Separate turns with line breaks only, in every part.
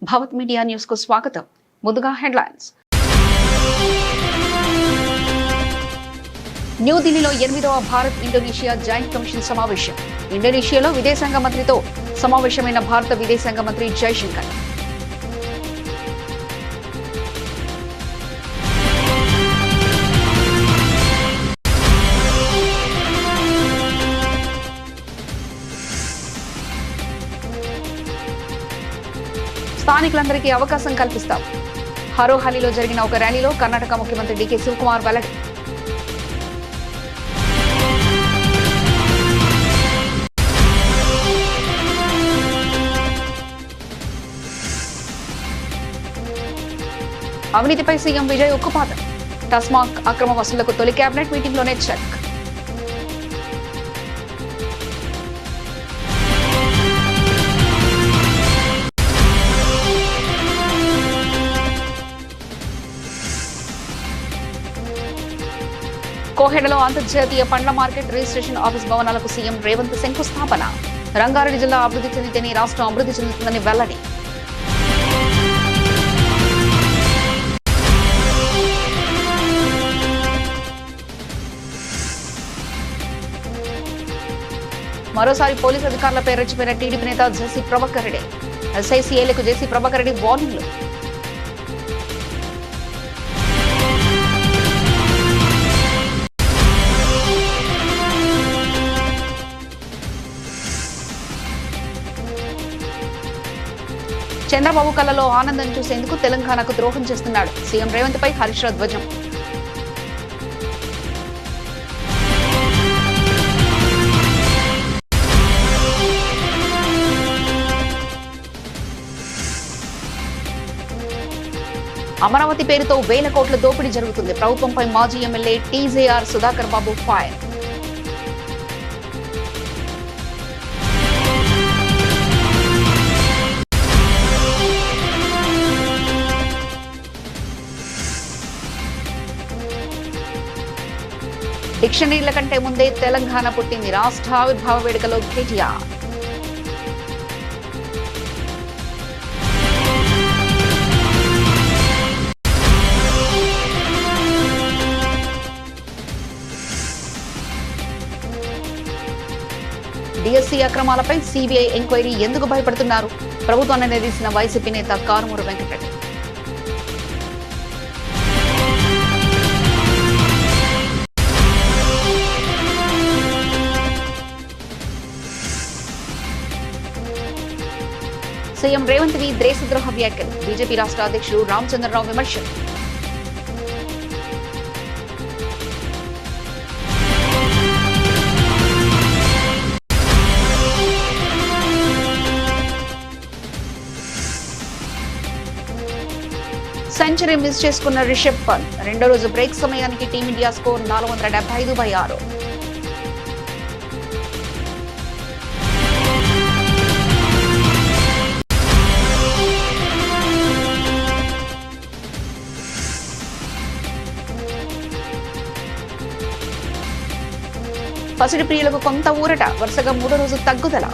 Bharat media news కు స్వాగతం. ముందుగా హెడ్లైన్స్. న్యూఢిల్లీలో 8వ భారత్ ఇండోనేషియా జాయింట్ కమిషన్ సమావేశం. ఇండోనేషియాలో విదేశాంగ మంత్రితో సమావేశమైన భారత విదేశాంగ మంత్రి జైశంకర్. స్థానికులందరికీ అవకాశం కల్పిస్తాం. హరోహల్లిలో జరిగిన ఒక ర్యాలీలో కర్ణాటక ముఖ్యమంత్రి డీకే శివకుమార్ వెల్లడి. అవినీతిపై సీఎం విజయ్ ఉక్కుపాదం. టాస్మాగ్ అక్రమ వసూళ్లకు తొలి కేబినెట్ మీటింగ్లోనే చెక్. కోహెడలో అంతర్జాతీయ పండ్ల మార్కెట్ రిజిస్ట్రేషన్ ఆఫీస్ భవనాలకు సీఎం రేవంత్ శంకుస్థాపన. రంగారెడ్డి జిల్లా అభివృద్ధి చెందితేనే రాష్ట్రం అభివృద్ధి చెందుతుందని వెల్లడి. మరోసారి పోలీసు అధికారులపై రెచ్చిపోయిన టీడీపీ నేత జేసీ ప్రభాకర్ రెడ్డి. ఎస్ఐసీఏలకు జేసీ ప్రభాకర్ రెడ్డి వార్నింగ్లు. చంద్రబాబు కళ్ళలో ఆనందం చూసేందుకు తెలంగాణకు ద్రోహం చేస్తున్నాడు. సీఎం రేవంత్ పై హరీష్ రావు ధ్వజం. అమరావతి పేరుతో వేల కోట్ల దోపిడీ జరుగుతుంది. ప్రభుత్వంపై మాజీ ఎమ్మెల్యే టీజేఆర్ సుధాకర్ బాబు ఫైర్. డిక్షనరీల కంటే ముందే తెలంగాణ పుట్టింది. రాష్ట్ర ఆవిర్భావ వేడుకలో కేటీఆర్. డిఎస్సీ అక్రమాలపై సిబిఐ ఎంక్వైరీ ఎందుకు భయపడుతున్నారు? ప్రభుత్వాన్ని నిలదీసిన వైసీపీ నేత కారుమూరి వెంకటరెడ్డి. సీఎం రేవంత్ వి దేశద్రోహ వ్యాఖ్యలు. బీజేపీ రాష్ట్ర అధ్యక్షుడు రామచంద్రరావు విమర్శలు. సెంచరీ మిస్ చేసుకున్న రిషబ్ పంత్. రెండో రోజు బ్రేక్ సమయానికి టీమిండియా స్కోర్ 475/6. పసిడి ప్రియులకు కొంత ఊరట. వరుసగా 3వ రోజు తగ్గుదల.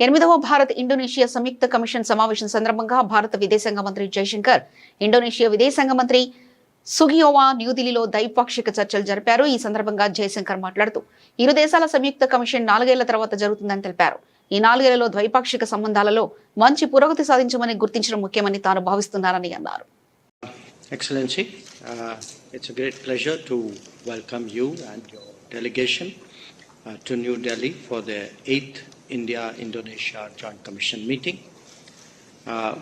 ఎనిమిదవ భారత్ ఇండోనేషియా సంయుక్త కమిషన్ సమావేశం సందర్భంగా భారత విదేశాంగ మంత్రి జైశంకర్, ఇండోనేషియా విదేశాంగ మంత్రి సుగియోవా న్యూఢిల్లీలో ద్వైపాక్షిక చర్చలు జరిపారు. ఈ సందర్భంగా జైశంకర్ మాట్లాడుతూ ఇరు దేశాల సంయుక్త కమిషన్ 4 ఏళ్ల తర్వాత జరుగుతుందని తెలిపారు. ఈ 4 ఏళ్లలో ద్వైపాక్షిక సంబంధాలలో మంచి పురోగతి సాధించమని గుర్తించడం ముఖ్యమని తాను భావిస్తున్నారని అన్నారు.
Excellency, it's a great pleasure to welcome you and your delegation to New Delhi for the 8th India-Indonesia Joint Commission meeting.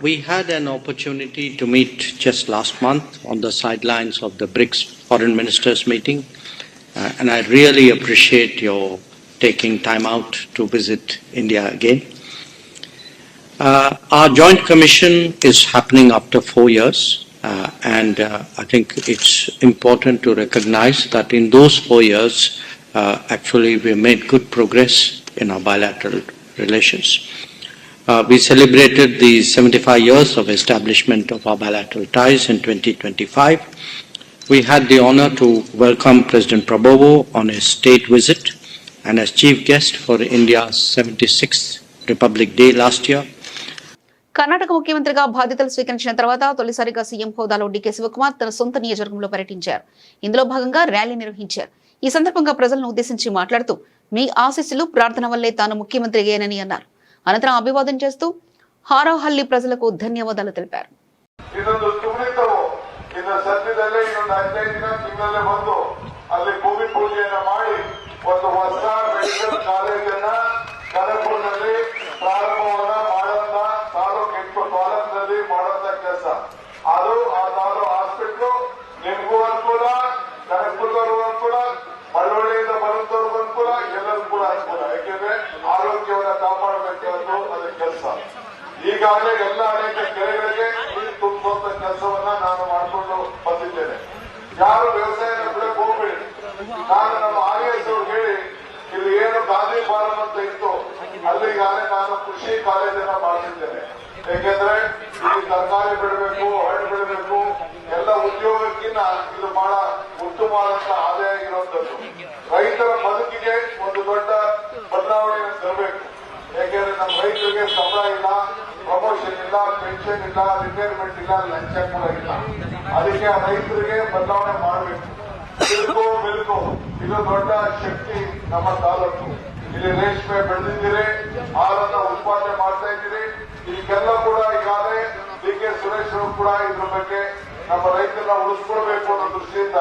We had an opportunity to meet just last month on the sidelines of the BRICS Foreign Ministers meeting, and I really appreciate your taking time out to visit India again. Our Joint Commission is happening after 4 years. And I think it's important to recognize that in those 4 years, actually we made good progress in our bilateral relations. We celebrated the 75 years of establishment of our bilateral ties in 2025. We had the honor to welcome President Prabowo on his state visit and as chief guest for India's 76th Republic Day last year.
Karnataka ముఖ్యమంత్రిగా బాధ్యతలు స్వీకరించిన తర్వాత తొలిసారిగా CM హోదాలో DK Shivakumar తన సొంత నియోజకవర్గంలో పర్యటించారు. ఇందులో భాగంగా ర్యాలీ నిర్వహించారు. ఈ సందర్భంగా ప్రజలను ఉద్దేశించి మాట్లాడుతూ మీ ఆశీస్సులు ప్రార్థన వల్లే తాను ముఖ్యమంత్రి అయ్యానని అన్నారు. అనంతరం అభివాదం చేస్తూ హారాహల్లి ప్రజలకు ధన్యవాదాలు తెలిపారు.
ಅಲ್ಲಿ ಭೂಮಿ ಪೂಜೆಯನ್ನ ಮಾಡಿ ಒಂದು ಹೊಸ ಮೆಡಿಕಲ್ ಕಾಲೇಜನ್ನ ಕನಕಪುರದಲ್ಲಿ ಪ್ರಾರಂಭವನ್ನ ಮಾಡಂತ ತಾಲೂಕಿನಲ್ಲಿ ಮಾಡಂತ ಕೆಲಸ ಅದು ಆ ತಾಲೂಕು ಹಾಸ್ಪಿಟ್ಲು ನಿಮಗೂ ಅನುಕೂಲ, ಕನಕಪುರದವ್ರಿಗೂ ಅನುಕೂಲ, ಮಳವಳ್ಳಿಯಿಂದ ಬರುತ್ತವ್ರಿಗೂ ಅನುಕೂಲ, ಎಲ್ಲರಿಗೂ ಕೂಡ ಅನುಕೂಲ. ಯಾಕೆಂದ್ರೆ ಆರೋಗ್ಯವನ್ನ ಕಾಪಾಡಬೇಕು ಅನ್ನೋದು ಅದ್ರ ಕೆಲಸ. ಈಗಾಗಲೇ ಎಲ್ಲ ಅನೇಕ ಕೆರೆಗಳಿಗೆ ನೀರು ತುಂಬುವಂತ ಕೆಲಸವನ್ನ ನಾನು ಮಾಡಿಕೊಂಡು ಬಂದಿದ್ದೇನೆ. ಯಾರು ವ್ಯವಸಾಯನ ಬಿಡಕ್ಕೆ ಹೋಗ್ಬೇಡಿ. ನಾನು ನಮ್ಮ RS ಅವ್ರು ಹೇಳಿ ಇಲ್ಲಿ ಏನು ಗಾಂಧಿ ಫಾರಂ ಅಂತ ಇತ್ತು ಅಲ್ಲಿಗಾಗಲೇ ನಾನು ಕೃಷಿ ಕಾಲೇಜನ್ನ ಮಾಡ್ತಿದ್ದೇನೆ. ಯಾಕೆಂದ್ರೆ ಇಲ್ಲಿ ತರಕಾರಿ ಬೆಳಬೇಕು, ಹಣ್ಣು ಬೆಳಬೇಕು, ಎಲ್ಲ ಉದ್ಯೋಗಕ್ಕಿಂತ ಇದು ಬಹಳ ಉತ್ತಮವಾದಂತ ಆದಾಯ ಇರುವಂತದ್ದು. ರೈತರ ಬದುಕಿಗೆ ಒಂದು ದೊಡ್ಡ ಬದಲಾವಣೆಯನ್ನು ತರಬೇಕು. ಯಾಕೆಂದ್ರೆ ನಮ್ಮ ರೈತರಿಗೆ ಸಂಬಳ ಇಲ್ಲ, ಪ್ರಮೋಷನ್ ಇಲ್ಲ, ಪೆನ್ಷನ್ ಇಲ್ಲ, ರಿಟೈರ್ಮೆಂಟ್ ಇಲ್ಲ, ಲಂಚ ಕೂಡ ಇಲ್ಲ. ಅದಕ್ಕೆ ಆ ರೈತರಿಗೆ ಬದಲಾವಣೆ ಮಾಡಬೇಕು. ತಿರುಗು ಬೆಳಕು ಇದು ದೊಡ್ಡ ಶಕ್ತಿ ನಮ್ಮ ತಾಲೂಕು. ಇಲ್ಲಿ ರೇಷ್ಮೆ ಬೆಳೆದಿದ್ದೀರಿ, ಹಾಲನ್ನ ಉತ್ಪಾದನೆ ಮಾಡ್ತಾ ಇದ್ದೀರಿ. ಇದಕ್ಕೆಲ್ಲ ಕೂಡ ಈಗಾಗಲೇ DK ಸುರೇಶ್ ಅವರು ಕೂಡ ಇದ್ರ ಬಗ್ಗೆ ನಮ್ಮ ರೈತರನ್ನ ಉಳಿಸ್ಕೊಳ್ಬೇಕು ಅನ್ನೋ ದೃಷ್ಟಿಯಿಂದ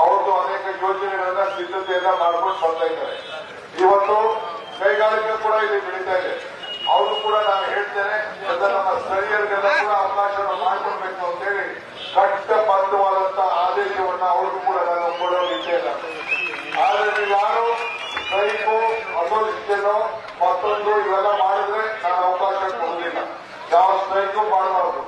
ಅವ್ರದ್ದು ಅನೇಕ ಯೋಜನೆಗಳನ್ನ ಸಿದ್ಧತೆಯನ್ನ ಮಾಡ್ಕೊಂಡು ಬರ್ತಾ ಇದ್ದಾರೆ. ಇವತ್ತು ಕೈಗಾರಿಕೆ ಕೂಡ ಇಲ್ಲಿ ಬೆಳೀತಾ ಇದೆ. ಅವರು ಕೂಡ ನಾನು ಹೇಳ್ತೇನೆ, ನಮ್ಮ ಸ್ಥಳೀಯರಿಗೆಲ್ಲ ಕೂಡ ಅವಕಾಶವನ್ನು ಮಾಡಿಕೊಡ್ಬೇಕು ಅಂತ ಹೇಳಿ ಕಟ್ಟಬದ್ಧವಾದಂತಹ ಆದೇಶವನ್ನ ಅವ್ರಿಗೂ ಕೂಡ ನಾನು ಕೊಡೋ ಇಚ್ಛೆ ಇಲ್ಲ. ಆದ್ರೆ ಯಾರು ಸ್ಟ್ರೈಕು, ಅಪೋಸಿಷನ್ ಮತ್ತೊಂದು ಇವೆಲ್ಲ ಮಾಡಿದ್ರೆ ನಾನು ಅವಕಾಶ ಕೊಡಲಿಲ್ಲ. ಯಾವ ಸ್ಟ್ರೈಕು ಮಾಡಬಾರದು.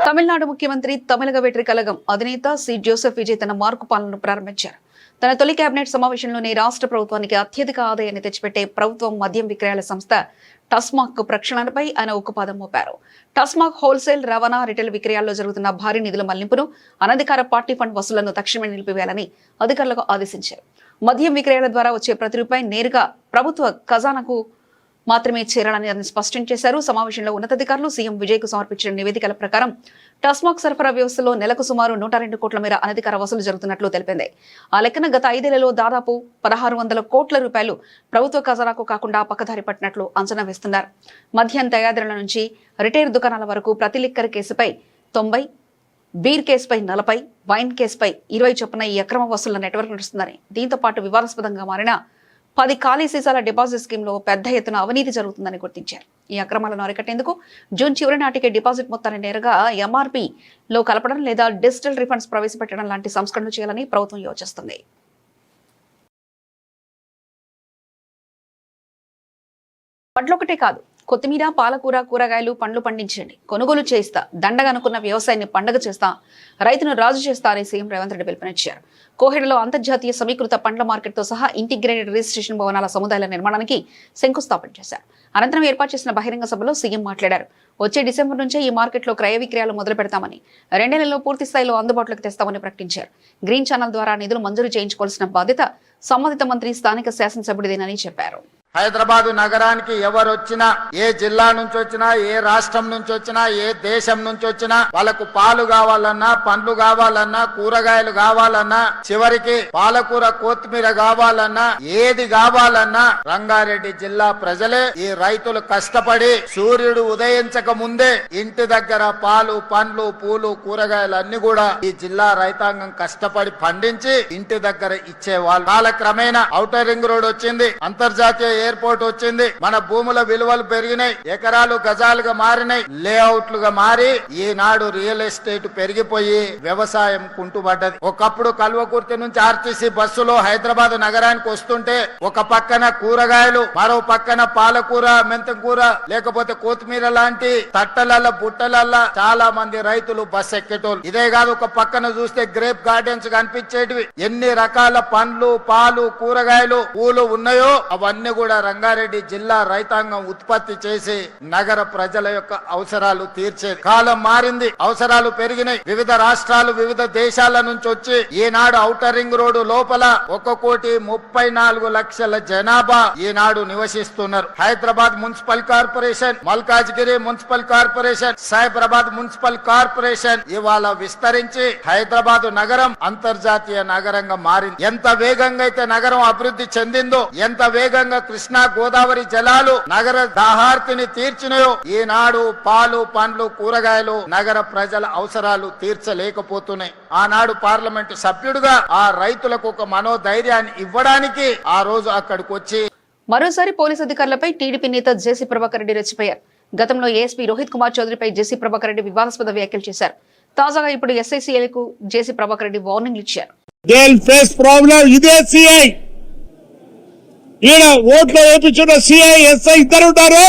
తమిళనాడు ముఖ్యమంత్రి తమిళగ వెట్రి కలగం అధినేత సి జోసెఫ్ విజయ్ తన మార్కు పాలనను ప్రారంభించారు. తన తొలి కేబినెట్ సమావేశంలోనే రాష్ట్ర ప్రభుత్వానికి అత్యధిక ఆదాయాన్ని తెచ్చిపెట్టే ప్రభుత్వం మద్యం విక్రయాల సంస్థ టాస్మాక్ ప్రక్షాళనపై ఆయన ఉక్కుపాదం మోపారు. టాస్మాక్ హోల్సేల్, రవాణా, రిటైల్ విక్రయాల్లో జరుగుతున్న భారీ నిధుల మళ్లింపును, అనధికార పార్టీ ఫండ్ వసూళ్లను తక్షణమే నిలిపివేయాలని అధికారులకు ఆదేశించారు. మద్యం విక్రయాల ద్వారా వచ్చే ప్రతి రూపాయి నేరుగా ప్రభుత్వ ఖజానాకు మాత్రమే చేరాలని ఆయన స్పష్టం చేశారు. సమావేశంలో ఉన్నతాధికారులు సీఎం విజయ్ కు సమర్పించిన నివేదికల ప్రకారం టాస్మాక్ సరఫరా వ్యవస్థలో నెలకు సుమారు 102 కోట్ల మేర అనధికార వసూలు జరుగుతున్నట్లు తెలిపింది. ఆ లెక్కన గత 5 ఏళ్లలో దాదాపు 1600 కోట్ల రూపాయలు ప్రభుత్వ ఖజానాకు కాకుండా పక్కదారి పట్టినట్లు అంచనా వేస్తున్నారు. మద్యం తయారీల నుంచి రిటైల్ దుకాణాల వరకు ప్రతి లిక్కర్ కేసుపై 90, బీర్ కేసుపై 40, వైన్ కేసుపై 20 చొప్పున ఈ అక్రమ వసూళ్ల నెట్వర్క్ నడుస్తుందని, దీంతో పాటు వివాదాస్పదంగా మారిన 10 ఖాళీ సీసాల డిపాజిట్ స్కీమ్ లో పెద్ద ఎత్తున అవినీతి జరుగుతుందని గుర్తించారు. ఈ అక్రమాలను అరికట్టేందుకు జూన్ చివరి నాటికే డిపాజిట్ మొత్తాన్ని నేరుగా MRP లో కలపడం లేదా డిజిటల్ రిఫండ్స్ ప్రవేశపెట్టడం లాంటి సంస్కరణలు చేయాలని ప్రభుత్వం యోచిస్తుంది. వడ్లొకటే కాదు, కొత్తిమీర, పాలకూర, కూరగాయలు, పండ్లు పండించండి, కొనుగోలు చేస్తా, దండగా అనుకున్న వ్యవసాయాన్ని పండగ చేస్తా, రైతును రాజు చేస్తా అని సీఎం రేవంత్ రెడ్డి పిలుపునిచ్చారు. కోహెడలో అంతర్జాతీయ సమీకృత పండ్ల మార్కెట్తో సహా ఇంటిగ్రేటెడ్ రిజిస్ట్రేషన్ భవనాల సముదాయాల నిర్మాణానికి శంకుస్థాపన చేశారు. అనంతరం ఏర్పాటు చేసిన బహిరంగ సభలో సీఎం మాట్లాడారు. వచ్చే డిసెంబర్ నుంచే ఈ మార్కెట్లో క్రయ విక్రయాలు మొదలు పెడతామని, 2 నెలల్లో పూర్తి స్థాయిలో అందుబాటులోకి తెస్తామని ప్రకటించారు. గ్రీన్ ఛానల్ ద్వారా నిధులు మంజూరు చేయించుకోవాల్సిన బాధ్యత సంబంధిత మంత్రి, స్థానిక శాసనసభ్యుడిదేనని చెప్పారు.
హైదరాబాద్ నగరానికి ఎవరొచ్చినా, ఏ జిల్లా నుంచి వచ్చినా, ఏ రాష్ట్రం నుంచి వచ్చినా, ఏ దేశం నుంచి వచ్చినా, వాళ్ళకు పాలు కావాలన్నా, పండ్లు కావాలన్నా, కూరగాయలు కావాలన్నా, చివరికి పాలకూర, కొత్తిమీర కావాలన్నా, ఏది కావాలన్నా రంగారెడ్డి జిల్లా ప్రజలే, ఈ రైతులు కష్టపడి సూర్యుడు ఉదయించక ముందే ఇంటి దగ్గర పాలు, పండ్లు, పూలు, కూరగాయలు అన్ని కూడా ఈ జిల్లా రైతాంగం కష్టపడి పండించి ఇంటి దగ్గర ఇచ్చేవాళ్ళు. కాలక్రమేణా ఔటర్ రింగ్ రోడ్ వచ్చింది, అంతర్జాతీయ ఎయిర్పోర్ట్ వచ్చింది, మన భూముల విలువలు పెరిగినాయి, ఎకరాలు గజాలుగా మారినాయి, లేఅవుట్లుగా మారి ఈనాడు రియల్ ఎస్టేట్ పెరిగిపోయి వ్యవసాయం కుంటుపడ్డది. ఒకప్పుడు కల్వకుర్తి నుంచి RTC బస్సులో హైదరాబాద్ నగరానికి వస్తుంటే ఒక పక్కన కూరగాయలు, మరో పక్కన పాలకూర, మెంతంకూర, లేకపోతే కొత్తిమీర లాంటి తట్టలల్ల, బుట్టలల్ల చాలా మంది రైతులు బస్ ఎక్కేటోళ్ళు. ఇదే కాదు, ఒక పక్కన చూస్తే గ్రేప్ గార్డెన్స్ కనిపించేటివి. ఎన్ని రకాల పండ్లు, పాలు, కూరగాయలు, పూలు ఉన్నాయో అవన్నీ కూడా కూడా రంగారెడ్డి జిల్లా రైతాంగం ఉత్పత్తి చేసి నగర ప్రజల యొక్క అవసరాలు తీర్చేది. కాలం మారింది, అవసరాలు పెరిగినాయి. వివిధ రాష్ట్రాలు, వివిధ దేశాల నుంచి వచ్చి ఈనాడు ఔటర్ రింగ్ రోడ్డు లోపల 1,34,00,000 జనాభా ఈనాడు నివసిస్తున్నారు. Hyderabad municipal corporation, Malkajgiri municipal corporation, Cyberabad municipal corporation ఇవాళ విస్తరించి హైదరాబాద్ నగరం అంతర్జాతీయ నగరంగా మారింది. ఎంత వేగంగా అయితే నగరం అభివృద్ధి చెందిందో, ఎంత వేగంగా కృష్ణా గోదావరి జలాలు నగర దాహార్తిని తీర్చినాయో, ఈనాడు పాలు, పండ్లు, కూరగాయలు నగర ప్రజల అవసరాలు తీర్చలేకపోతున్నాయి. ఆనాడు పార్లమెంటు సభ్యుడుగా ఆ రైతులకు ఒక మనోధైర్యాన్ని ఇవ్వడానికి ఆ రోజు అక్కడికి వచ్చి
మరోసారి పోలీసు అధికారులపై టీడీపీ నేత జేసీ ప్రభాకర్ రెడ్డి రెచ్చిపోయారు. గతంలో ఏఎస్పీ రోహిత్ కుమార్ చౌదరిపై జేసీ ప్రభాకర్ రెడ్డి వివాదాస్పద వ్యాఖ్యలు చేశారు. తాజాగా ఇప్పుడు ఎస్ఐసీఎల్కు జేసీ ప్రభాకర్ రెడ్డి వార్నింగ్లు ఇచ్చారు.
ఓట్లో వేపించిన సిఐ, ఎస్ఐ ఇద్దరు ఉంటారు.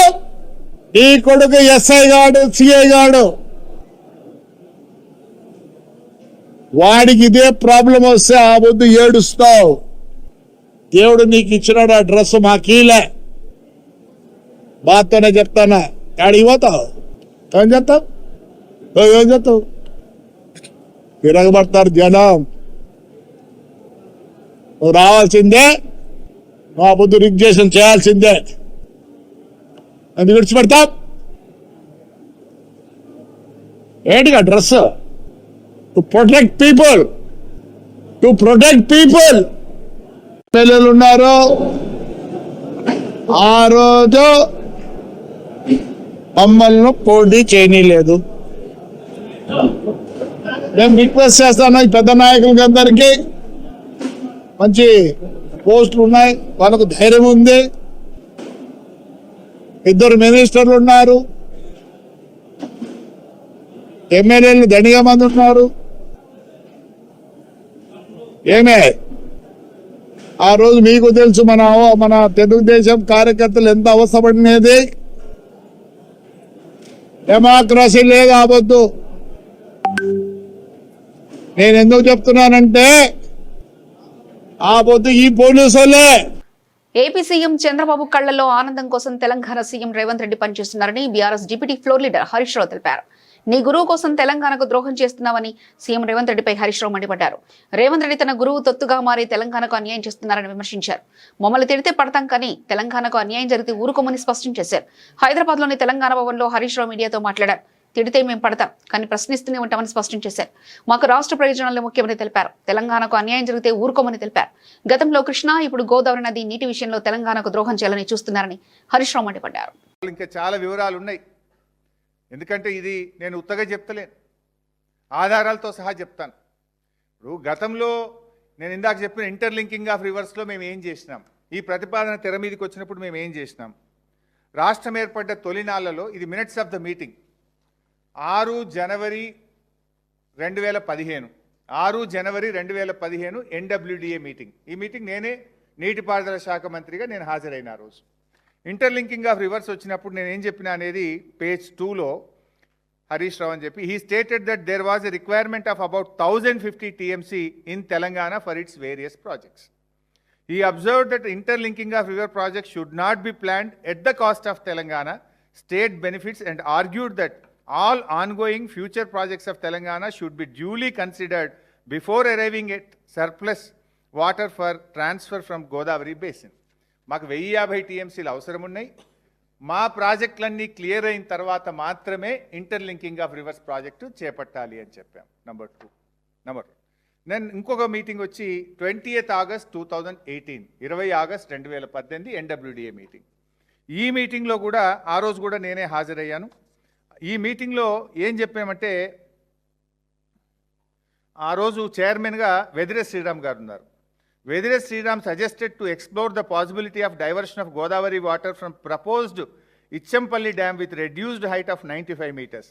ఈ కొడుకు ఎస్ఐ గాడు, సిఐ గాడు, వాడికి ఇదే ప్రాబ్లం వస్తే ఆ వద్దు ఏడుస్తావు. దేవుడు నీకు ఇచ్చినాడు ఆ డ్రెస్, మాకీలే. బాతోనే చెప్తానా, ఆడికి పోతావు, ఏం చేస్తావు, ఏం చేస్తావు? తిరగబడతారు జనం. నువ్వు రావాల్సిందే, మా బుద్ధి రిగ్జేషన్ చేయాల్సిందే. అందుకు విడిచిపెడతాం ఏంటిగా డ్రెస్? To protect people, to protect people. పిల్లలు ఉన్నారు. ఆ రోజు మమ్మల్ని పోటీ చేయనీయలేదు. నేను రిక్వెస్ట్ చేస్తాను ఈ పెద్ద నాయకులకి అందరికీ, మంచి పోస్టులు ఉన్నాయి, వాళ్ళకు ధైర్యం ఉంది. 2 మినిస్టర్లు ఉన్నారు, ఎమ్మెల్యేలు దండిగా మంది ఉన్నారు. ఏమే ఆ రోజు మీకు తెలుసు మన తెలుగుదేశం కార్యకర్తలు ఎంత అవసరపడినది. డెమోక్రసీ లేదు ఆవద్దు. నేను ఎందుకు చెప్తున్నానంటే ఆ పొద్దు ఈ పోలీసులే.
ఏపీ సీఎం చంద్రబాబు కళ్లలో ఆనందం కోసం తెలంగాణ సీఎం రేవంత్ రెడ్డి పనిచేస్తున్నారని BRS deputy floor leader Harish Rao తెలిపారు. నీ గురువు కోసం తెలంగాణకు ద్రోహం చేస్తున్నావని సీఎం రేవంత్ రెడ్డిపై హరీష్ రావు మండిపడ్డారు. రేవంత్ రెడ్డి తన గురువు తొత్తుగా మారి తెలంగాణకు అన్యాయం చేస్తున్నారని విమర్శించారు. మమ్మల్ని తిడితే పడతాం కానీ తెలంగాణకు అన్యాయం జరిగితే ఊరుకోమని స్పష్టం చేశారు. హైదరాబాద్ లోని తెలంగాణ భవన్లో హరీష్ రావు మీడియాతో మాట్లాడారు. తిడితే మేము పడతాం కానీ ప్రశ్నిస్తూనే ఉంటామని స్పష్టం చేశారు. మాకు రాష్ట్ర ప్రయోజనాలే ముఖ్యమని తెలిపారు. తెలంగాణకు అన్యాయం జరిగితే ఊరుకోమని తెలిపారు. గతంలో కృష్ణా, ఇప్పుడు గోదావరి నది నీటి విషయంలో తెలంగాణకు ద్రోహం చేయాలని చూస్తున్నారని హరీష్ రావు మండిపడ్డారు.
ఇంకా చాలా వివరాలు ఉన్నాయి, ఎందుకంటే ఇది నేను ఉత్తగా చెప్తలేను, ఆధారాలతో సహా చెప్తాను. ఇప్పుడు గతంలో నేను ఇందాక చెప్పిన ఇంటర్లింకింగ్ ఆఫ్ రివర్స్లో మేము ఏం చేసినాం, ఈ ప్రతిపాదన తెర మీదకి వచ్చినప్పుడు మేము ఏం చేసినాం. రాష్ట్రం ఏర్పడ్డ తొలినాళ్లలో ఇది minutes of the meeting 6 January 2015 NWDA meeting. ఈ మీటింగ్ నేనే నీటిపారుదల శాఖ మంత్రిగా నేను హాజరైన రోజు. ఇంటర్లింకింగ్ ఆఫ్ రివర్స్ వచ్చినప్పుడు నేను ఏం చెప్పినా అనేది పేజ్ 2లో హరీష్ రావు అని చెప్పి, he stated that there was a requirement of about 1050 TMC in Telangana for its various projects. He observed that interlinking of river projects should not be planned at the cost of Telangana state benefits and argued that all ongoing future projects of Telangana should be duly considered before arriving at surplus water for transfer from Godavari basin. మాకు 1050 TMCలు అవసరం ఉన్నాయి. మా ప్రాజెక్టులన్నీ clear అయిన తర్వాత మాత్రమే interlinking of reverse project చేపట్టాలి అని చెప్పాం. నెంబర్ 2. నేను ఇంకొక మీటింగ్ వచ్చి 20th August 2018, 20 August 2018 NWDA meeting. ఈ మీటింగ్లో కూడా ఆ రోజు కూడా నేనే హాజరయ్యాను. ఈ మీటింగ్లో ఏం చెప్పామంటే, ఆ రోజు చైర్మన్గా వెదిరే శ్రీరామ్ గారు ఉన్నారు. Vedire Sriram suggested to explore the possibility of diversion of Godavari water from proposed Icchampalli dam with reduced height of 95 meters.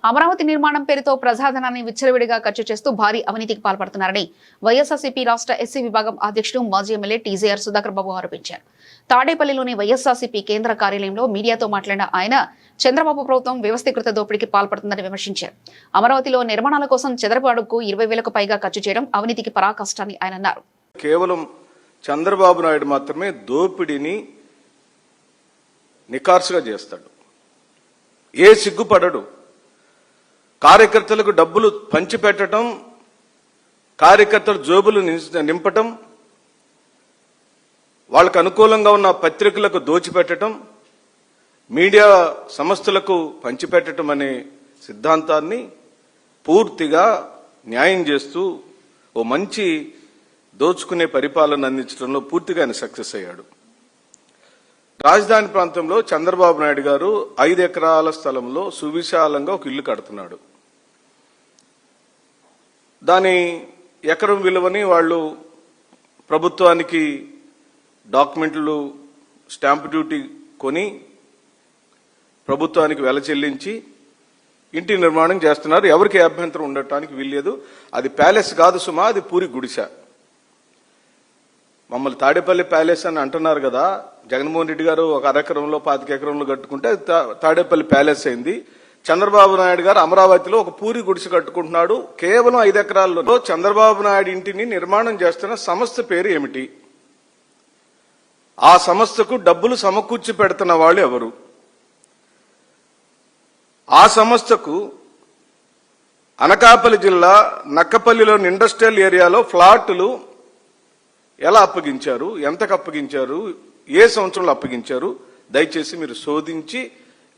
Amaravati నిర్మాణం పేరుతో ప్రజాధనాన్ని విచ్చలవిడిగా ఖర్చు చేస్తూ భారీ అవినీతికి పాల్పడుతున్నారని వైఎస్ఆర్సీపీ రాష్ట్ర ఎస్సీ విభాగం అధ్యక్షుడు మాజీ ఎమ్మెల్యే టీజేఆర్ సుధాకర్ బాబు ఆరోపించారు. తాడేపల్లిలోని వైఎస్ఆర్సీపీ కేంద్ర కార్యాలయంలో మీడియాతో మాట్లాడిన ఆయన చంద్రబాబు ప్రభుత్వం వ్యవస్థీకృత దోపిడీకి పాల్పడుతుందని విమర్శించారు. అమరావతిలో నిర్మాణాల కోసం చదరపు అడుగుకు 20,000కు పైగా ఖర్చు చేయడం అవినీతికి పరాకాష్ఠని ఆయన అన్నారు.
కేవలం చంద్రబాబు నాయుడు మాత్రమే దోపిడీని నికార్సుగా చేస్తాడు. ఏ సిగ్గుపడడు. కార్యకర్తలకు డబ్బులు పంచిపెట్టడం, కార్యకర్తల జోబులు నింపటం, వాళ్ళకు అనుకూలంగా ఉన్న పత్రికలకు దోచిపెట్టడం, మీడియా సంస్థలకు పంచిపెట్టడం అనే సిద్ధాంతాన్ని పూర్తిగా న్యాయం చేస్తూ ఓ మంచి దోచుకునే పరిపాలన అందించడంలో పూర్తిగా ఆయన సక్సెస్ అయ్యాడు. రాజధాని ప్రాంతంలో చంద్రబాబు నాయుడు గారు 5 ఎకరాల స్థలంలో సువిశాలంగా ఒక ఇల్లు కడుతున్నాడు. దాని ఎకరం విలువని వాళ్ళు ప్రభుత్వానికి డాక్యుమెంట్లు స్టాంప్ డ్యూటీ కొని ప్రభుత్వానికి వెల చెల్లించి ఇంటి నిర్మాణం చేస్తున్నారు. ఎవరికి అభ్యంతరం ఉండటానికి వీల్లేదు. అది ప్యాలెస్ కాదు సుమా, అది పూరి గుడిసె. మమ్మల్ని తాడేపల్లి ప్యాలెస్ అని అంటున్నారు కదా. జగన్మోహన్ రెడ్డి గారు ఒక అరెకరంలో 25 ఎకరంలో కట్టుకుంటే తాడేపల్లి ప్యాలెస్ అయింది. చంద్రబాబు నాయుడు గారు అమరావతిలో ఒక పూరి గుడిసె కట్టుకుంటున్నాడు. కేవలం 5 ఎకరాల్లో చంద్రబాబు నాయుడు ఇంటిని నిర్మాణం చేస్తున్న సంస్థ పేరు ఏమిటి? ఆ సంస్థకు డబ్బులు సమకూర్చి పెడుతున్న వాళ్ళు ఎవరు? ఆ సంస్థకు అనకాపల్లి జిల్లా నక్కపల్లిలోని ఇండస్ట్రియల్ ఏరియాలో ఫ్లాట్లు ఎలా అప్పగించారు, ఎంతకు అప్పగించారు, ఏ సంవత్సరంలో అప్పగించారు? దయచేసి మీరు శోధించి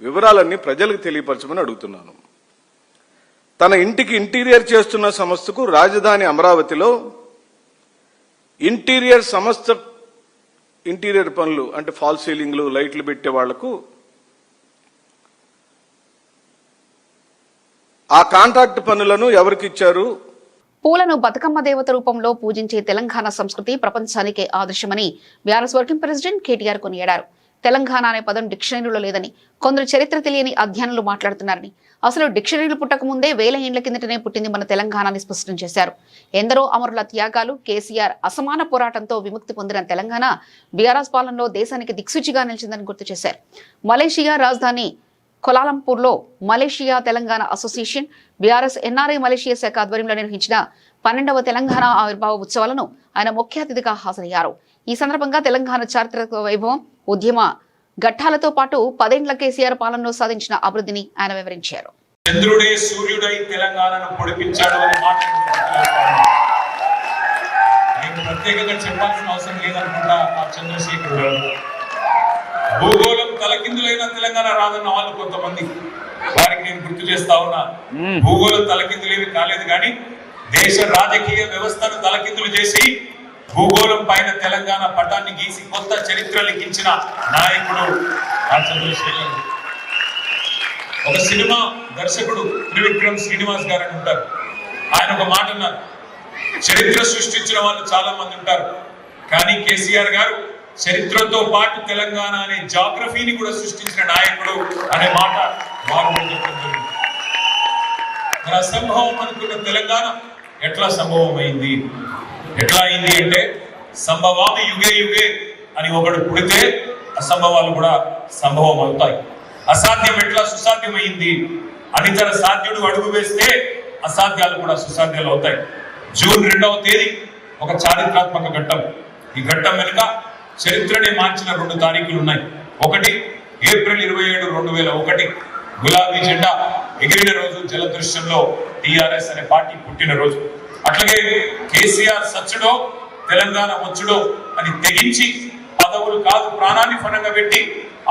వివరాలన్నీ ప్రజలకు తెలియపరచమని అడుగుతున్నాను. తన ఇంటికి ఇంటీరియర్ చేస్తున్న సంస్థకు రాజధాని అమరావతిలో ఇంటీరియర్ సంస్థ ఇంటీరియర్ పనులు అంటే ఫాల్ సీలింగ్లు, లైట్లు పెట్టే వాళ్లకు ఆ కాంట్రాక్ట్ పనులను ఎవరికి ఇచ్చారు?
పూలను బతుకమ్మ దేవత రూపంలో పూజించే తెలంగాణ సంస్కృతి ప్రపంచానికే ఆదర్శమని బీఆర్ఎస్ వర్కింగ్ ప్రెసిడెంట్ కేటీఆర్ కొనియాడారు. తెలంగాణ అనే పదం డిక్షనరీలో లేదని, కొందరు చరిత్ర తెలియని అధ్యయనాలు మాట్లాడుతున్నారని, అసలు డిక్షనరీలు పుట్టక ముందే 1000 ఏళ్ల కిందటనే పుట్టింది మన తెలంగాణ అని స్పష్టం చేశారు. ఎందరో అమరుల త్యాగాలు, కేసీఆర్ అసమాన పోరాటంతో విముక్తి పొందిన తెలంగాణ బీఆర్ఎస్ పాలనలో దేశానికి దిక్సూచిగా నిలిచిందని గుర్తు చేశారు. మలేషియా రాజధాని కోలాలంపూర్లో Malaysia Telangana association, BRS NRI Malaysia శాఖ ఆధ్వర్యంలో నిర్వహించిన 12వ తెలంగాణ ఆవిర్భావ ఉత్సవాలను ఆయన ముఖ్య అతిథిగా హాజరయ్యారు. ఈ సందర్భంగా తెలంగాణ చారిత్రక వైభవం, ఉద్యమ ఘట్టాలతో పాటు 10 ఏళ్ల కేసీఆర్ పాలనలో సాధించిన అభివృద్ధిని ఆయన వివరించారు.
చంద్రుడే సూర్యుడై తెలంగాణను పొడిపించాడు అని నేను ప్రత్యేకంగా చెప్పాల్సిన అవసరం లేదనుకుంటా. ఆ చంద్రశేఖర్ భూగోళం తలకిందులైన తెలంగాణ రాదన్న వాళ్ళు కొంతమంది, వారికి నేను గుర్తు చేస్తా ఉన్నా. భూగోళం తలకిందులేవి కాలేదు కానీ దేశ రాజకీయ వ్యవస్థను తలకిందులు చేసి భూగోళం పైన తెలంగాణ పటాన్ని గీసి కొత్త చరిత్ర లిఖించిన నాయకుడు ఆ చంద్రశేఖర్. ఒక సినిమా దర్శకుడు త్రివిక్రమ్ శ్రీనివాస్ గారు అని ఉంటారు. ఆయన ఒక మాట అన్నారు, చరిత్ర సృష్టించిన వాళ్ళు చాలా మంది ఉంటారు, కానీ కేసీఆర్ గారు చరిత్రతో పాటు తెలంగాణ అనే జాగ్రఫీని కూడా సృష్టించిన నాయకుడు అనే మాట వారు చెప్పడం జరిగింది. మరి అసంభవం అనుకున్న తెలంగాణ ఎట్లా సంభవం అయింది? ఎట్లా అయింది అంటే, సంభవామి యుగే యుగే అని ఒకడు పుడితే అసంభవాలు కూడా సంభవం అవుతాయి. అసాధ్యం ఎట్లా సుసాధ్యమైంది? అనితర సాధ్యుడు అడుగు వేస్తే అసాధ్యాలు కూడా సుసాధ్యాలు అవుతాయి. జూన్ 2వ తేదీ ఒక చారిత్రాత్మక ఘట్టం. ఈ ఘట్టం వెనుక చరిత్రనే మార్చిన 2 తారీఖులు ఉన్నాయి. ఒకటి ఏప్రిల్ 27, 2001 గులాబీ జెండా ఎగిరిన రోజు, జలదృశ్యంలో టిఆర్ఎస్ అనే పార్టీ పుట్టిన రోజు. అట్లాగే కేసీఆర్ సచ్చుడో తెలంగాణ వచ్చుడో అని తెగించి పదవులు కాదు ప్రాణాన్ని ఫలంగా పెట్టి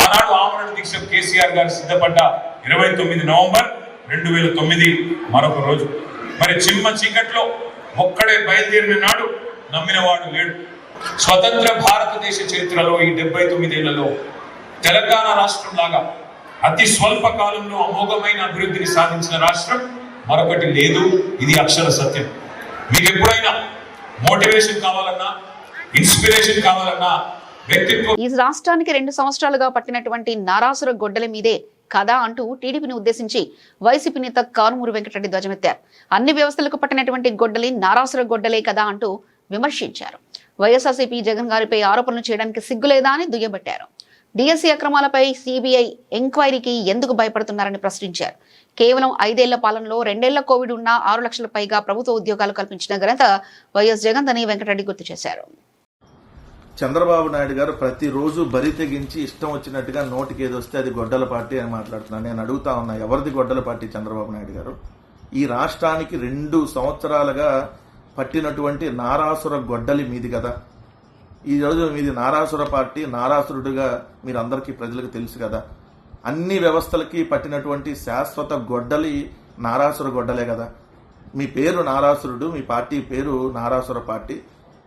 ఆనాడు ఆమరణ దీక్ష కేసీఆర్ గారు సిద్ధపడ్డ 29 నవంబర్ 2009 మరొక రోజు. మరి చిమ్మ చీకట్లో ఒక్కడే బయలుదేరిన నాడు నమ్మినవాడు లేడు. స్వతంత్ర భారతదేశ చరిత్రలో ఈ 79 ఏళ్లలో తెలంగాణ రాష్ట్రం లాగా అతి స్వల్ప కాలంలో అమోఘమైన అభివృద్ధిని సాధించిన రాష్ట్రం మరొకటి లేదు. ఇది అక్షర సత్యం. మీకు ఎప్పుడైనా మోటివేషన్ కావాలన్నా, ఇన్స్పిరేషన్ కావాలన్నా, వ్యక్తిత్వం.
ఈ రాష్ట్రానికి 2 సంవత్సరాలుగా పట్టినటువంటి నారాసుర గొడ్డల మీదే కదా అంటూ టీడీపీని ఉద్దేశించి వైసీపీ నేత కారుమూరి వెంకటరెడ్డి ధ్వజమెత్తారు. అన్ని వ్యవస్థలకు పట్టినటువంటి గొడ్డలి నారాసుర గొడ్డలే కదా అంటూ విమర్శించారు. వైఎస్ఆర్సీపీ జగన్ గారిపై ఆరోపణలు చేయడానికి సిగ్గులేదా అని దుయ్యబట్టారు. డిఎస్సీ అక్రమాలపై సిబిఐ ఎంక్వైరీకి ఎందుకు భయపడుతున్నారని ప్రశ్నించారు. కేవలం 5 ఏళ్ల పాలనలో 2 ఏళ్ల కోవిడ్ ఉన్న 6 లక్షల పైగా ప్రభుత్వ ఉద్యోగాలు కల్పించిన ఘనత వైఎస్ జగన్ అని వెంకటరెడ్డి గుర్తు చేశారు.
చంద్రబాబు నాయుడు గారు ప్రతిరోజు బరి తెగించి ఇష్టం వచ్చినట్టుగా నోటికి ఏది వస్తే అది గొడ్డల పార్టీ అని మాట్లాడుతున్నాను. నేను అడుగుతా ఉన్నా, ఎవరిది గొడ్డల పార్టీ చంద్రబాబు నాయుడు గారు? ఈ రాష్ట్రానికి 2 సంవత్సరాలుగా పట్టినటువంటి నారాసుర గొడ్డలి మీది కదా. ఈ రోజు మీది నారాసుర పార్టీ, నారాసురుడుగా మీరందరికీ ప్రజలకు తెలుసు కదా. అన్ని వ్యవస్థలకి పట్టినటువంటి శాశ్వత గొడ్డలి నారాసుర గొడ్డలే కదా. మీ పేరు నారాసురుడు, మీ పార్టీ పేరు నారాసుర పార్టీ.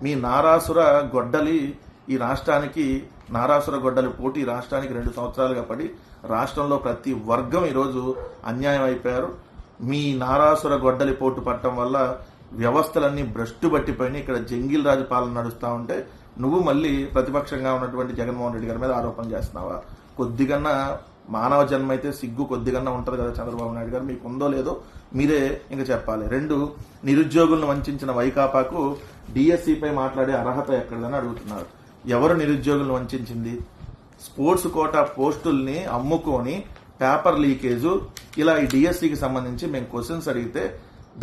మీ నారాసుర గొడ్డలి ఈ రాష్ట్రానికి, నారాసుర గొడ్డలి పోటీ రాష్ట్రానికి 2 సంవత్సరాలుగా పడి రాష్ట్రంలో ప్రతి వర్గం ఈరోజు అన్యాయం అయిపోయారు. మీ నారాసుర గొడ్డలి పోటు పట్టడం వల్ల వ్యవస్థలన్నీ భ్రష్టు పట్టిపోయి ఇక్కడ జంగిల్ రాజు పాలన నడుస్తా ఉంటే నువ్వు మళ్ళీ ప్రతిపక్షంగా ఉన్నటువంటి జగన్మోహన్ రెడ్డి గారి మీద ఆరోపణ చేస్తున్నావా? కొద్దిగన్నా మానవ జన్మ అయితే సిగ్గు కొద్దిగన్నా ఉంటది కదా చంద్రబాబు నాయుడు గారు. మీకు ఉందో లేదో మీరే ఇంకా చెప్పాలి. 2, నిరుద్యోగులను వంచిన వైకాపాకు డిఎస్సిపై మాట్లాడే అర్హత ఎక్కడదని అడుగుతున్నారు. ఎవరు నిరుద్యోగులను వంచింది? స్పోర్ట్స్ కోటా పోస్టుల్ని అమ్ముకొని పేపర్ లీకేజు ఇలా ఈ డిఎస్సికి సంబంధించి మేము క్వశ్చన్స్ అడిగితే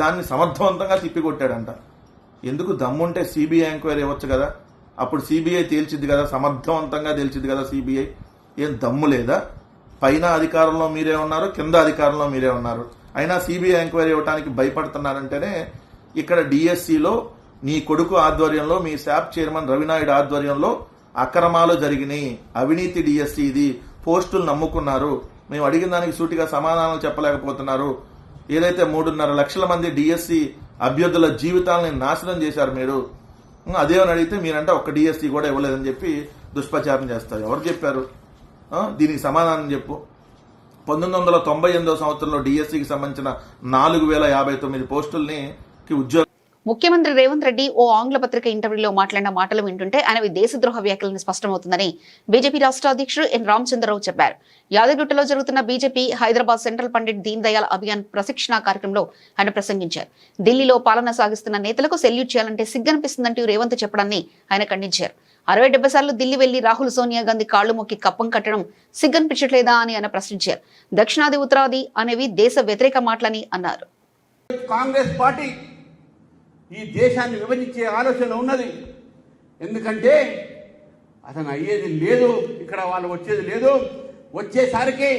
దాన్ని సమర్థవంతంగా తిప్పికొట్టాడంట. ఎందుకు దమ్ముంటే సిబిఐ ఎంక్వైరీ ఇవ్వచ్చు కదా, అప్పుడు సిబిఐ తేల్చిద్ది కదా, సమర్థవంతంగా తేల్చిద్ది కదా సిబిఐ. ఏం దమ్ము లేదా? పైన అధికారంలో మీరే ఉన్నారు, కింద అధికారంలో మీరే ఉన్నారు, అయినా సిబిఐ ఎంక్వైరీ ఇవ్వడానికి భయపడుతున్నారంటేనే ఇక్కడ డిఎస్సిలో నీ కొడుకు ఆధ్వర్యంలో, మీ శాప్ చైర్మన్ రవినాయుడు ఆధ్వర్యంలో అక్రమాలు జరిగినాయి. అవినీతి డిఎస్సి ఇది. పోస్టులు నమ్ముకున్నారు. మేము అడిగిన దానికి సూటిగా సమాధానం చెప్పలేకపోతున్నారు. ఏదైతే 3.5 లక్షల మంది డిఎస్సి అభ్యర్థుల జీవితాలని నాశనం చేశారు మీరు. అదేమని అడిగితే మీరంటే ఒక్క డిఎస్సి కూడా ఇవ్వలేదని చెప్పి దుష్ప్రచారం చేస్తారు. ఎవరు చెప్పారు? దీనికి సమాధానం చెప్పు. 1998 సంవత్సరంలో డిఎస్సికి సంబంధించిన 4059 పోస్టుల్ని ఉద్యోగ
ముఖ్యమంత్రి రేవంత్ రెడ్డి ఓ ఆంగ్ల పత్రిక ఇంటర్వ్యూలో మాట్లాడిన మాటలు వింటుంటే ఆయనవి దేశద్రోహ వ్యాఖ్యలని స్పష్టమవుతుందని బీజేపీ రాష్ట్ర అధ్యక్షుడు ఎన్ రామచంద్రరావు చెప్పారు. యాదగిరిగుట్టలో జరుగుతున్న బీజేపీ హైదరాబాద్ సెంట్రల్ పండిట్ దీన్ దయాళ్ అభియాన్ ప్రశిక్షణ కార్యక్రమంలో ఆయన ప్రసంగించారు. ఢిల్లీలో పాలన సాగిస్తున్న నేతలకు సెల్యూట్ చేయాలంటే సిగ్గనిపిస్తుందంటూ రేవంత్ చెప్పడాన్ని ఆయన ఖండించారు. 60-70 సార్లు ఢిల్లీ వెళ్లి రాహుల్ సోనియా గాంధీ కాళ్లు మొక్కి కప్పం కట్టడం సిగ్గనిపించట్లేదా అని ఆయన ప్రశ్నించారు. దక్షిణాది ఉత్తరాది అనేవి దేశ వ్యతిరేక మాటలని అన్నారు.
కాంగ్రెస్ పార్టీ ఈ దేశాన్ని విభజించే ఆలోచన ఉన్నది. ఎందుకంటే అతను అయ్యేది లేదు, ఇక్కడ వాళ్ళు వచ్చేది లేదు. వచ్చేసరికి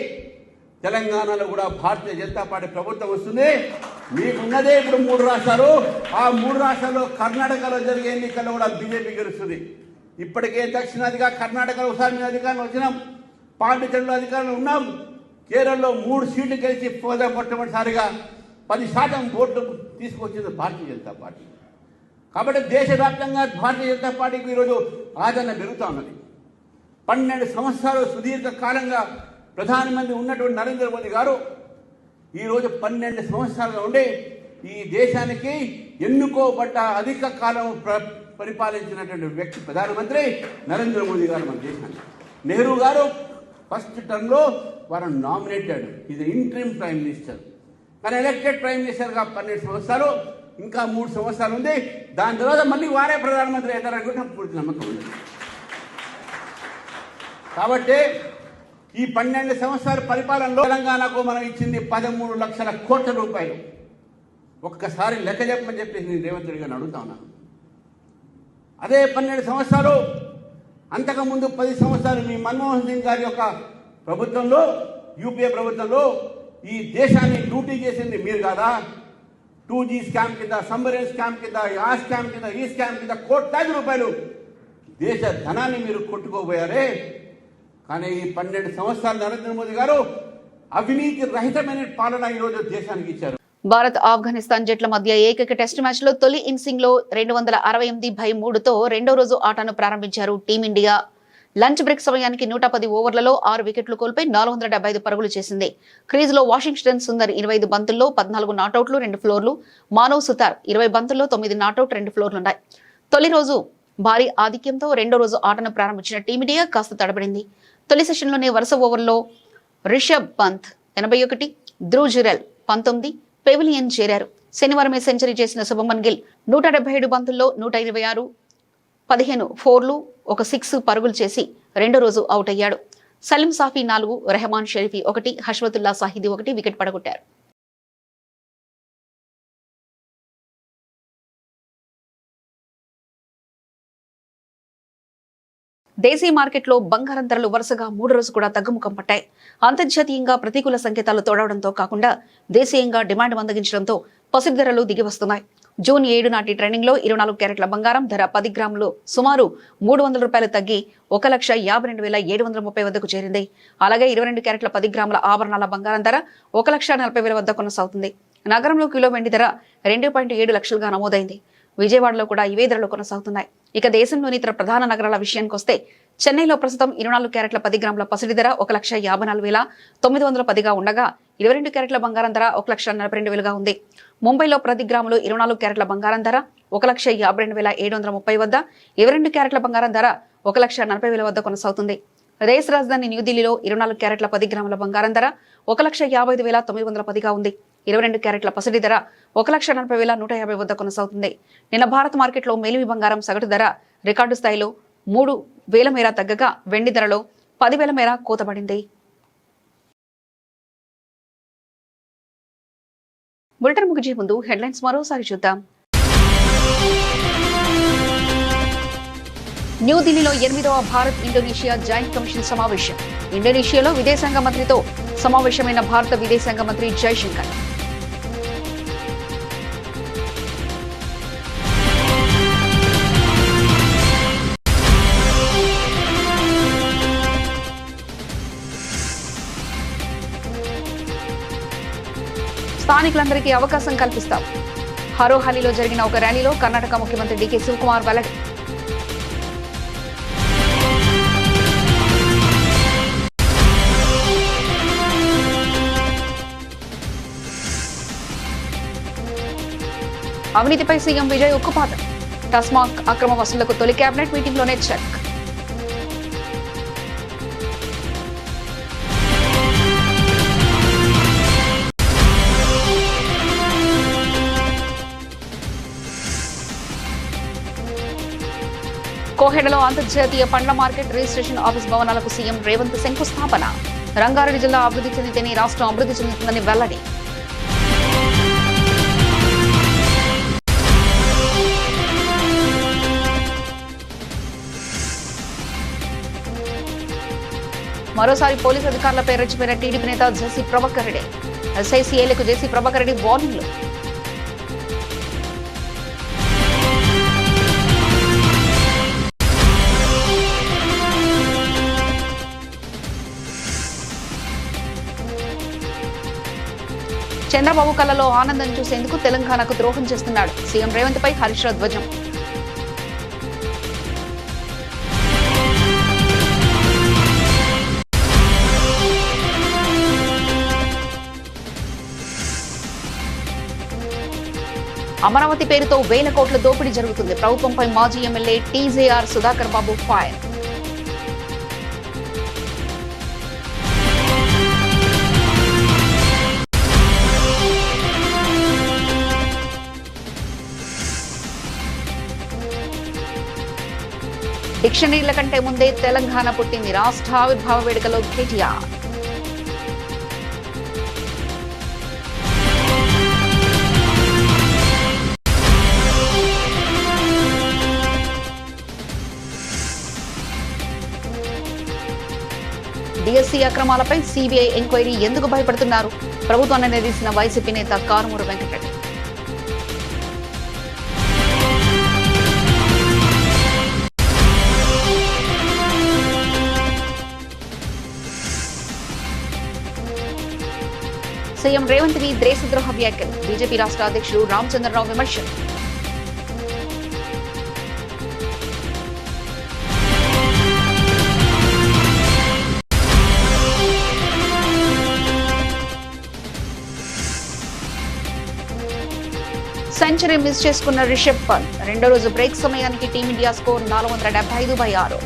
తెలంగాణలో కూడా భారతీయ జనతా పార్టీ ప్రభుత్వం వస్తుంది. మీకున్నదే ఇప్పుడు 3 రాష్ట్రాలు. ఆ 3 రాష్ట్రాల్లో కర్ణాటకలో జరిగే ఎన్నికల్లో కూడా బీజేపీ గెలుస్తుంది. ఇప్పటికే దక్షిణాదిగా కర్ణాటకలో ఒకసారి మేము అధికారంలో వచ్చినాం, పాండిచేరిలో అధికారంలో ఉన్నాం, కేరళలో 3 సీట్లు గెలిచి మొట్టమొదటిసారిగా 10% ఓట్లు తీసుకొచ్చింది భారతీయ జనతా పార్టీ. కాబట్టి దేశవ్యాప్తంగా భారతీయ జనతా పార్టీకి ఈరోజు ఆదరణ పెరుగుతూ ఉన్నది. 12 సంవత్సరాలు సుదీర్ఘ కాలంగా ప్రధానమంత్రి ఉన్నటువంటి నరేంద్ర మోదీ గారు ఈరోజు 12 సంవత్సరాలుగా ఉండి ఈ దేశానికి ఎన్నుకోబడ్డ అధిక కాలం పరిపాలించినటువంటి వ్యక్తి ప్రధానమంత్రి నరేంద్ర మోదీ గారు మన దేశానికి. నెహ్రూ గారు ఫస్ట్ టర్మ్లో వారిని నామినేటెడ్, ఇది ఇంట్రీమ్ ప్రైమ్ మినిస్టర్. కానీ ఎలక్టెడ్ ప్రైమ్ మినిస్టర్గా 12 సంవత్సరాలు, ఇంకా 3 సంవత్సరాలు ఉంది. దాని తర్వాత మళ్ళీ వారే ప్రధానమంత్రి అవుతారనుకుంటే పూర్తి నమ్మకం ఉంది. కాబట్టి ఈ 12 సంవత్సరాల పరిపాలనలో తెలంగాణకు మనం ఇచ్చింది 13 లక్షల కోట్ల రూపాయలు. ఒక్కసారి లెక్క చెప్పమని చెప్పేసి రేవంత్ రెడ్డి గారిని అడుగుతా ఉన్నాను. అదే 12 సంవత్సరాలు అంతకుముందు 10 సంవత్సరాలు మీ మన్మోహన్ సింగ్ గారి యొక్క ప్రభుత్వంలో, యూపీఏ ప్రభుత్వంలో ఈ దేశాన్ని లూటీ చేసింది మీరు కాదా? 2G స్కామ్ కింద, సంబరేన్ స్కామ్ కింద, ఆ స్కామ్ కింద, ఈ స్కామ్ కింద కోట్లాది రూపాయలు దేశ ధనాన్ని మీరు కొట్టుకోబోయారే. కానీ ఈ 12 సంవత్సరాలు నరేంద్ర మోదీ గారు అవినీతి రహితమైన పాలన ఈరోజు దేశానికి ఇచ్చారు.
భారత్ ఆఫ్ఘనిస్తాన్ జట్ల మధ్య ఏకైక టెస్ట్ మ్యాచ్ లో తొలి ఇన్నింగ్స్ లో 268/3తో రెండో రోజు ఆటను ప్రారంభించారు టీమిండియా. లంచ్ బ్రేక్ సమయానికి 110 ఓవర్లలో 6 వికెట్లు కోల్పోయి 475 పరుగులు చేసింది. క్రీజ్లో వాషింగ్టన్ సుందర్ 25 బంతుల్లో 14 నాటౌట్లు 2 ఫ్లోర్లు, మానవ్ సుతార్ 20 బంతుల్లో 9 నాటౌట్ 2 ఫ్లోర్లున్నాయి. తొలి రోజు భారీ ఆధిక్యంతో రెండో రోజు ఆటను ప్రారంభించిన టీమిండియా కాస్త తడబడింది. తొలి సెషన్లోనే వరుస ఓవర్లో రిషబ్ పంత్ 81, ధ్రువ్ జురెల్ 19 పెవిలియన్ చేరారు. శనివారమే సెంచరీ చేసిన శుభమన్ గిల్ 177 బంతుల్లో 126, 15 ఫోర్లు, 1 6 పరుగులు చేసి రెండో రోజు అవుట్ అయ్యాడు. సలీం సాఫీ 4, రెహమాన్ షరీఫీ 1, హష్మతుల్లా సాహిదీ 1 వికెట్ పడగొట్టారు. దేశీయ మార్కెట్లో బంగారం ధరలు వరుసగా 3 రోజులు కూడా తగ్గుముఖం పట్టాయి. అంతర్జాతీయంగా ప్రతికూల సంకేతాలు తోడవడంతో కాకుండా దేశీయంగా డిమాండ్ మందగించడంతో పసిడి ధరలు దిగి వస్తున్నాయి. జూన్ 7 నాటి ట్రెండింగ్ లో 24 క్యారెట్ల బంగారం ధర 10 గ్రాములు సుమారు ₹300 తగ్గి 1,52,730 వద్దకు చేరింది. అలాగే 22 క్యారెట్ల 10 గ్రాముల ఆభరణాల బంగారం ధర 1,40,000 వద్ద కొనసాగుతుంది. నగరంలో కిలో వెండి ధర 2.7 లక్షలుగా నమోదైంది. విజయవాడలో కూడా ఇవే ధరలు కొనసాగుతున్నాయి. ఇక దేశంలోని ఇతర ప్రధాన నగరాల విషయానికి వస్తే చెన్నైలో ప్రస్తుతం 24 క్యారెట్ల 10 గ్రాముల పసిడి ధర 1,54,910గా ఉండగా 22 క్యారెట్ల బంగారం ధర 1,42,000గా ఉంది. ముంబైలో ప్రతి గ్రాములు 24 క్యారెట్ల బంగారం ధర 1,52,730 వద్ద, 22 క్యారెట్ల బంగారం ధర 1,40,000 వద్ద కొనసాగుతుంది. దేశ రాజధాని న్యూఢిల్లీలో 24 క్యారెట్ల 10 గ్రాముల బంగారం ధర 1,55,910గా ఉంది. 22 క్యారెట్ల పసిడి ధర 1,40,150 వద్ద కొనసాగుతుంది. నిన్న భారత్ మార్కెట్లో మేలిమి బంగారం సగటు ధర రికార్డు స్థాయిలో 3,000 మేర తగ్గగా వెండి ధరలో 10,000 మేర కోతబడింది. బులెటిన్ ముగించే ముందు హెడ్లైన్స్ మరోసారి చూద్దాం. న్యూఢిల్లీలో 8వ భారత్ ఇండోనేషియా జాయింట్ కమిషన్ సమావేశం. ఇండోనేషియాలో విదేశాంగ మంత్రితో సమావేశమైన భారత విదేశాంగ మంత్రి జైశంకర్. స్థానికులందరికీ అవకాశం కల్పిస్తాం. హరోహల్లిలో జరిగిన ఒక ర్యాలీలో కర్ణాటక ముఖ్యమంత్రి డీకే శివకుమార్ వెల్లడి. అవినీతిపై సీఎం విజయ్ ఉక్కుపాదం. టాస్మాగ్ అక్రమ వసూళ్లకు తొలి కేబినెట్ మీటింగ్లోనే చెక్. కోహెడలో అంతర్జాతీయ పండ్ల మార్కెట్ రిజిస్ట్రేషన్ ఆఫీస్ భవనాలకు సీఎం రేవంత్ శంకుస్థాపన. రంగారెడ్డి జిల్లా అభివృద్ధి చెందితేనే రాష్ట్రం అభివృద్ధి చెందుతుందని వెల్లడి. మరోసారి పోలీసు అధికారులపై రెచ్చిపోయిన టీడీపీ నేత జేసీ ప్రభాకర్ రెడ్డి. ఎస్ఐసీఏలకు జేసీ ప్రభాకర్ రెడ్డి వార్నింగ్లు. చంద్రబాబు కళ్ళలో ఆనందం చూసేందుకు తెలంగాణకు ద్రోహం చేస్తున్నాడు. సీఎం రేవంత్ పై హరీష్ రావు ధ్వజం. అమరావతి పేరుతో వేల కోట్ల దోపిడీ జరుగుతుంది. ప్రభుత్వంపై మాజీ ఎమ్మెల్యే టీజేఆర్ సుధాకర్ బాబు ఫైర్. డిక్షనరీల కంటే ముందే తెలంగాణ పుట్టింది. రాష్ట్ర ఆవిర్భావ వేడుకలో కేటీఆర్. డిఎస్సీ అక్రమాలపై సిబిఐ ఎంక్వైరీ ఎందుకు భయపడుతున్నారు? ప్రభుత్వాన్ని నిలదీసిన వైసీపీ నేత కారుమూరి వెంకటరెడ్డి. సీఎం రేవంత్ ని దేశద్రోహ వ్యాఖ్యలు. బీజేపీ రాష్ట్ర అధ్యక్షుడు రామచంద్రరావు విమర్శలు. సెంచరీ మిస్ చేసుకున్న రిషబ్ పంత్. రెండో రోజు బ్రేక్ సమయానికి టీమిండియా స్కోర్ 475/6.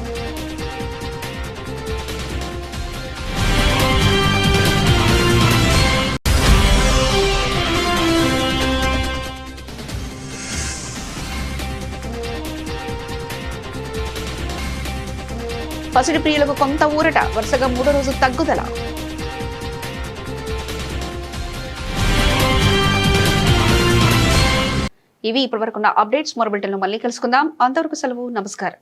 పసిడి ప్రియులకు కొంత ఊరట. వరుసగా 3వ రోజు తగ్గుదల. ఇవి ఇప్పటివరకున్న అప్డేట్స్. మరో బులెటిన్లో మళ్ళీ కలుసుకుందాం. అంతవరకు సెలవు. నమస్కారం.